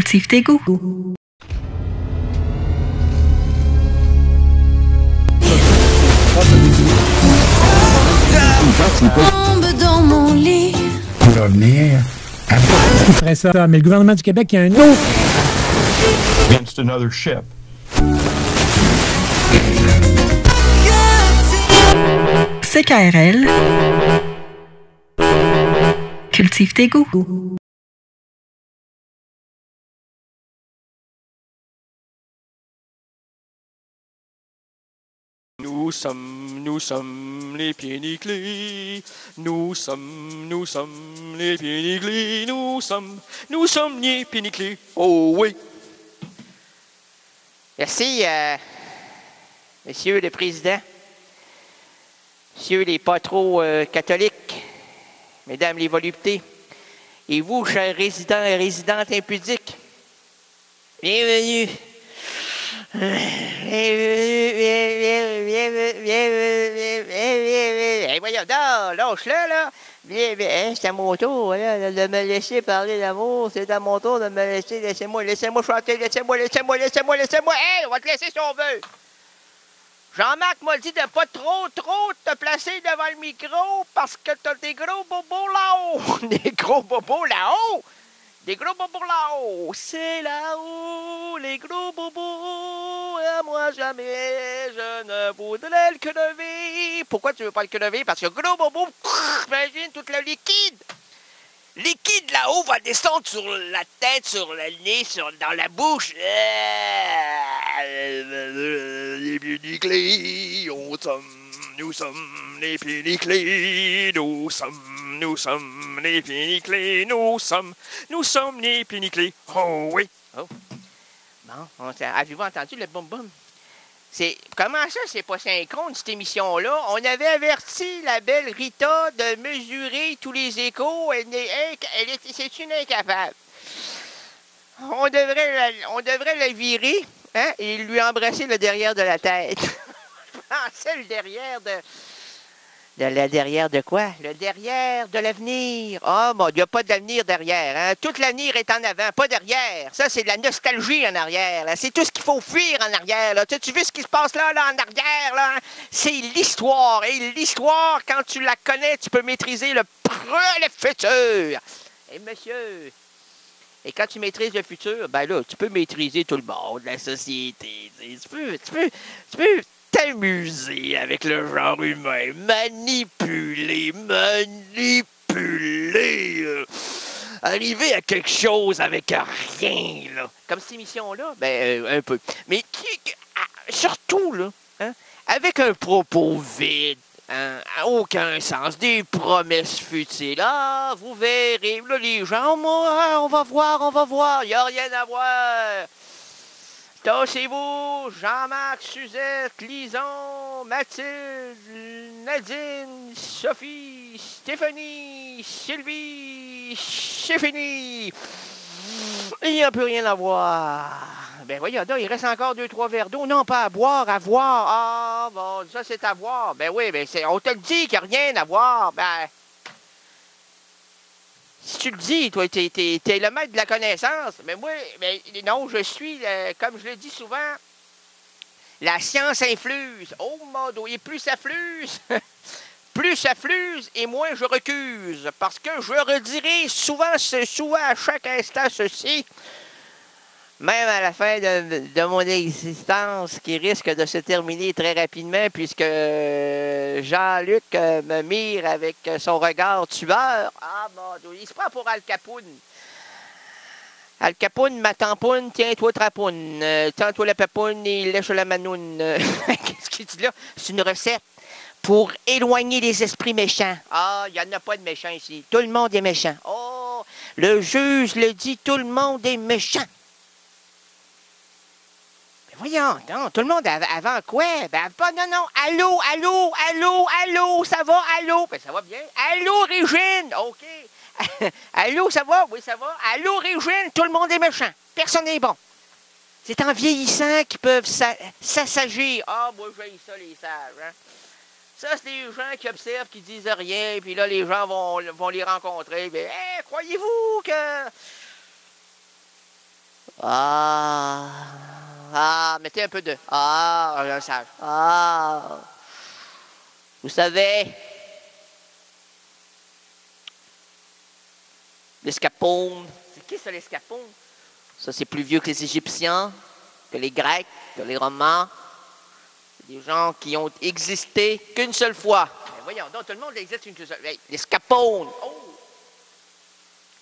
Cultive tes goûts. Tombe dans mon lit. L'avenir. Qui ferait ça? Mais le gouvernement du Québec, il y a un autre. Against another ship. CKRL. Cultive tes goûts. Nous sommes les pieds nickelés. Nous sommes les pieds nickelés. Nous sommes les pieds nickelés. Oh oui. Merci, Monsieur le Président, Messieurs les pas trop catholiques, Mesdames les voluptés, et vous, chers résidents et résidentes impudiques, bienvenue. Hey, voyons, lâche-le, là. C'est à mon tour, là, de me laisser parler d'amour. C'est à mon tour de me laisser. Laissez-moi chanter. Laissez-moi. Hey, on va te laisser si on veut. Jean-Marc m'a dit de pas trop te placer devant le micro parce que t'as des gros bobos là-haut. Des gros bobos là-haut? Des gros bobos là-haut. C'est là-haut, les gros bobos. À moi jamais, je ne voudrais le crever. Pourquoi tu veux pas le crever? Parce que gros bobo, imagine tout le liquide. Liquide là-haut va descendre sur la tête, sur le nez, dans la bouche. Les pieds nickelés, nous sommes les pieds nickelés, nous sommes les pieds nickelés, nous sommes les pieds nickelés. Oh oui. Oh. Bon, avez-vous entendu le boum-boum? Comment ça, c'est pas synchrone, cette émission-là? On avait averti la belle Rita de mesurer tous les échos. C'est une incapable. On devrait la virer, hein, et lui embrasser le derrière de la tête. C'est le derrière de... Le derrière de quoi? Le derrière de l'avenir. Ah, bon, il n'y a pas d'avenir derrière. Hein? Tout l'avenir est en avant, pas derrière. Ça, c'est de la nostalgie en arrière. Là. C'est tout ce qu'il faut fuir en arrière. Là. Tu vois ce qui se passe là en arrière? Là? C'est l'histoire. Et l'histoire, quand tu la connais, tu peux maîtriser le futur. Et monsieur... Et quand tu maîtrises le futur, ben là, tu peux maîtriser tout le monde, la société. Tu peux t'amuser avec le genre humain, manipuler, arriver à quelque chose avec rien, là. Comme cette émission-là, ben, un peu. Mais surtout, là, hein, avec un propos vide, hein, aucun sens, des promesses futiles. Ah, vous verrez, là, les gens, on va voir, il n'y a rien à voir. Tassez-vous, Jean-Marc, Suzette, Lison, Mathilde, Nadine, Sophie, Stéphanie, Sylvie, c'est fini. Il n'y a plus rien à voir. Ben voyons, il reste encore 2-3 verres d'eau. Non, pas à boire, à voir. Ah, bon, ça c'est à voir. Ben oui, ben on te le dit qu'il n'y a rien à voir. Ben... Si tu le dis, toi, t'es le maître de la connaissance. Mais moi, non, je suis, comme je le dis souvent, la science influse. Oh, modo, et plus ça fluse, et moins je recuse. Parce que je redirai souvent à chaque instant ceci, même à la fin de mon existence, qui risque de se terminer très rapidement, puisque Jean-Luc me mire avec son regard tueur. Ah, bon, il se prend pour Al Capone. Al Capone, ma tampoune, tiens-toi trapoune. Tends-toi la papoune et lèche la manoune. Qu'est-ce qu'il dit là? C'est une recette pour éloigner les esprits méchants. Ah, il n'y en a pas de méchants ici. Tout le monde est méchant. Oh, le juge le dit, tout le monde est méchant. Voyons, non, tout le monde avant quoi? Ben, pas, non, allô, ça va, allô? Ben, ça va bien. Allô, Régine? OK. Allô, ça va? Oui, ça va. Allô, Régine? Tout le monde est méchant. Personne n'est bon. C'est en vieillissant qu'ils peuvent s'assagir. Ah, moi, j'ai ça, les sages, hein? Ça, c'est des gens qui observent, qui disent rien, puis là, les gens vont les rencontrer. Ben, hey, croyez-vous que... Ah. Ah, mettez un peu de... Ah, un sage. Ah. Vous savez, l'escapone. C'est qui ça, l'escapone? Ça, c'est plus vieux que les Égyptiens, que les Grecs, que les Romains. C'est des gens qui ont existé qu'une seule fois. Mais voyons donc, tout le monde existe qu'une seule fois. Hey, l'escapone. Oh.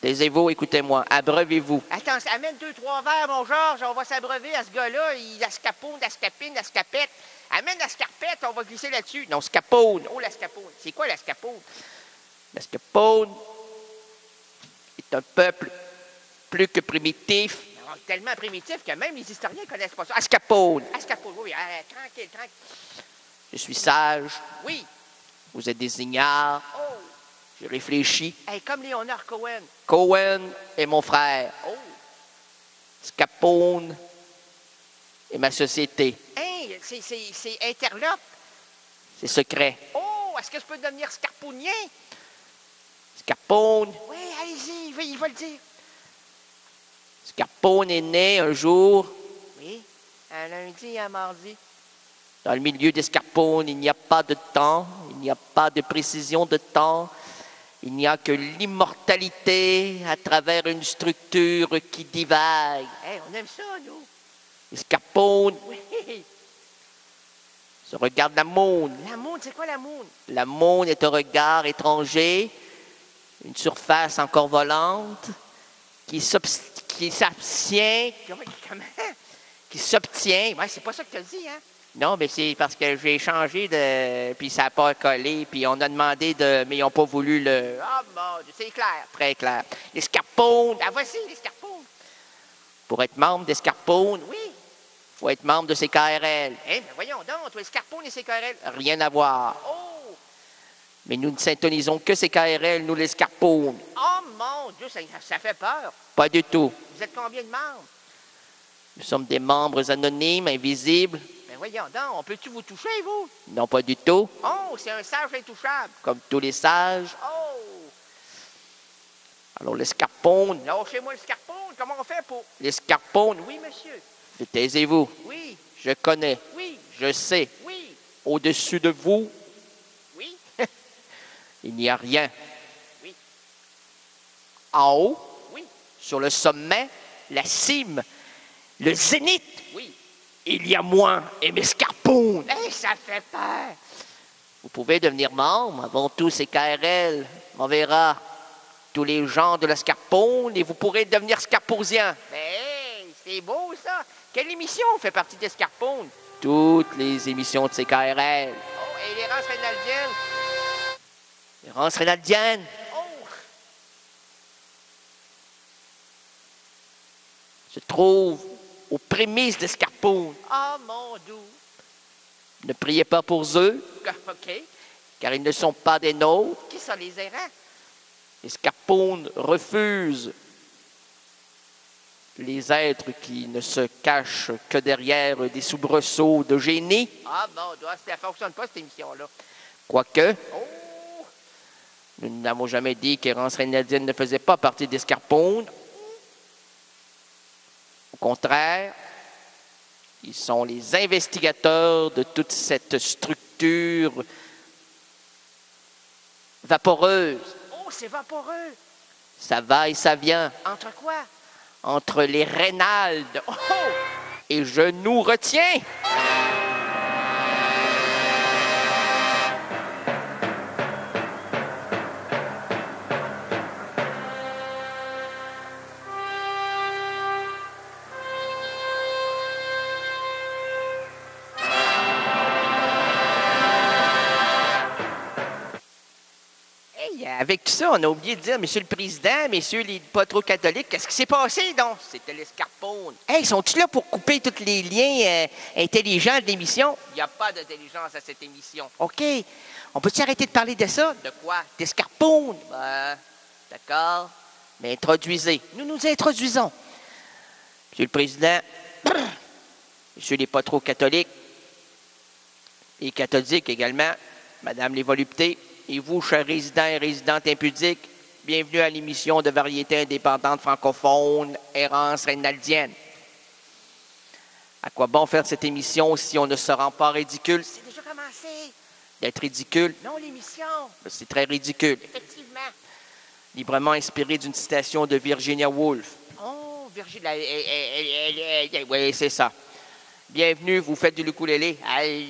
Taisez-vous, écoutez-moi, abreuvez-vous. Attends, amène 2-3 verres, mon Georges, on va s'abreuver à ce gars-là. Il a scapone, la scapine, la scapette. Amène la scarpette, on va glisser là-dessus. Non, scapone. Oh, la scapone. C'est quoi la scapone? La scapone est un peuple plus que primitif. Non, tellement primitif que même les historiens ne connaissent pas ça. Ascapone. Ascapone, oui, tranquille, tranquille. Je suis sage. Oui. Vous êtes des ignares. Oh. J'ai réfléchi. Hey, comme Léonard Cohen. Cohen est mon frère. Oh. Scapone est ma société. Hey, c'est interlope. C'est secret. Oh, est-ce que je peux devenir scarponien? Scarpone. Oui, allez-y, il va le dire. Scarpone est né un jour. Oui, un lundi et un mardi. Dans le milieu des scarpones, il n'y a pas de temps, il n'y a pas de précision de temps. Il n'y a que l'immortalité à travers une structure qui divague. Hey, on aime ça, nous. Les scarpones. Oui. Se regarde la moune. La moune, c'est quoi la moune? La moune est un regard étranger, une surface encore volante, qui s'abstient. Comment? Qui s'obtient. Ouais, c'est pas ça que tu as dit, hein? Non, mais c'est parce que j'ai changé de... Puis ça n'a pas collé, puis on a demandé de... Mais ils n'ont pas voulu le... Ah, mon Dieu, c'est clair. Très clair. Les scarpones. Ah, voici, les scarpones. Pour être membre des scarpones, oui. Il faut être membre de CKRL. Eh, mais voyons donc, toi, les scarpones et CKRL. Rien à voir. Oh! Mais nous ne syntonisons que CKRL, nous, les scarpones. Oh, mon Dieu, ça fait peur. Pas du tout. Vous êtes combien de membres? Nous sommes des membres anonymes, invisibles. Mais voyons donc, on peut-tu vous toucher, vous? Non, pas du tout. Oh, c'est un sage intouchable. Comme tous les sages. Oh! Alors, les scarpones. Lâchez-moi le scarpone, comment on fait pour... Les scarpones. Oui, monsieur. Taisez-vous. Oui. Je connais. Oui. Je sais. Oui. Au-dessus de vous. Oui. Il n'y a rien. Oui. En haut. Oui. Sur le sommet, la cime, le zénith. Oui. Il y a moi et mes scarpones. Hey, ça fait peur. Vous pouvez devenir membre. Avant tout, c'est KRL. On verra tous les gens de la scarpone et vous pourrez devenir scarposien. Mais c'est beau, ça. Quelle émission fait partie des scarpones? Toutes les émissions de CKRL. Oh, et l'errance rénaldienne? L'errance rénaldienne? Oh! Se trouve aux prémices des scarpones. Ah, mon Dieu! Ne priez pas pour eux. OK. Car ils ne sont pas des nôtres. Qui sont les errants? Les scarpones refusent les êtres qui ne se cachent que derrière des soubresauts de génie. Ah bon, ça ne fonctionne pas, cette émission-là. Quoique, nous n'avons jamais dit qu'Errance Rénaldienne ne faisait pas partie des scarpones. Au contraire, ils sont les investigateurs de toute cette structure vaporeuse. Oh, c'est vaporeux! Ça va et ça vient. Entre quoi? Entre les Rénaldes. Oh! Et je nous retiens. Avec tout ça, on a oublié de dire, Monsieur le Président, Messieurs les pas trop catholiques, qu'est-ce qui s'est passé, donc? C'était les scarpones. Hey, sont-ils là pour couper tous les liens intelligents de l'émission? Il n'y a pas d'intelligence à cette émission. OK. On peut-tu arrêter de parler de ça? De quoi? Des scarpones. D'accord. Mais introduisez. Nous nous introduisons. Monsieur le Président, Messieurs les pas trop catholiques, et catholiques également, Madame les voluptés, et vous, chers résidents et résidentes impudiques, bienvenue à l'émission de variété indépendante francophone Errance Rénaldienne. À quoi bon faire cette émission si on ne se rend pas ridicule? C'est déjà commencé. D'être ridicule? Non, l'émission. C'est très ridicule. Effectivement. Librement inspiré d'une citation de Virginia Woolf. Oh, Virginia... Oui, c'est ça. Bienvenue, vous faites du ukulélé. Les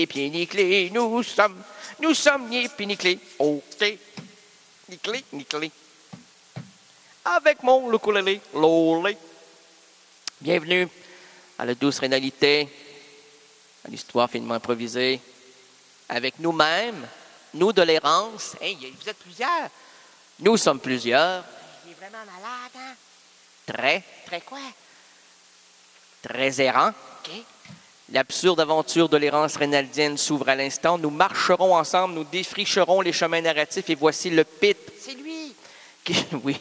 pieds nickelés, nous sommes les pieds nickelés. OK. Nickelé. Avec mon ukulélé, lolé. Bienvenue à la douce réalité, à l'histoire finement improvisée, avec nous-mêmes. Nous de l'errance, hey, vous êtes plusieurs. Nous sommes plusieurs. Il est vraiment malade, hein? Très quoi? Très errant. OK. L'absurde aventure de l'errance rénaldienne s'ouvre à l'instant. Nous marcherons ensemble, nous défricherons les chemins narratifs et voici le pit. C'est lui! Oui,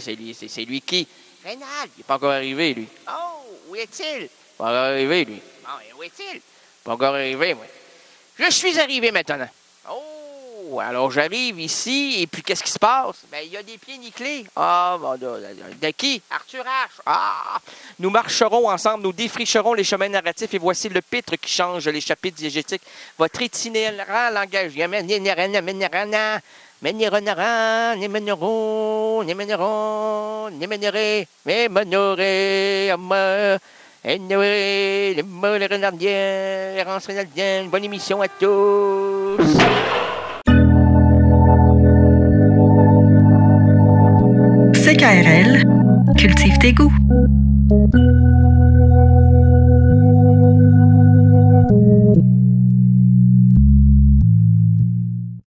c'est lui qui? Rénal. Il n'est pas encore arrivé, lui. Oh, où est-il? Pas encore arrivé, lui. Bon, où est-il? Pas encore arrivé, moi. Je suis arrivé maintenant. Oh, alors j'arrive ici, et puis qu'est-ce qui se passe? Ben, il y a des pieds nickelés. Ah, bon, de qui? Arthur H. Ah! Nous marcherons ensemble, nous défricherons les chemins narratifs, et voici le pitre qui change les chapitres diégétiques. Votre itinérant langage. Bonne émission à tous. CKRL, cultive tes goûts.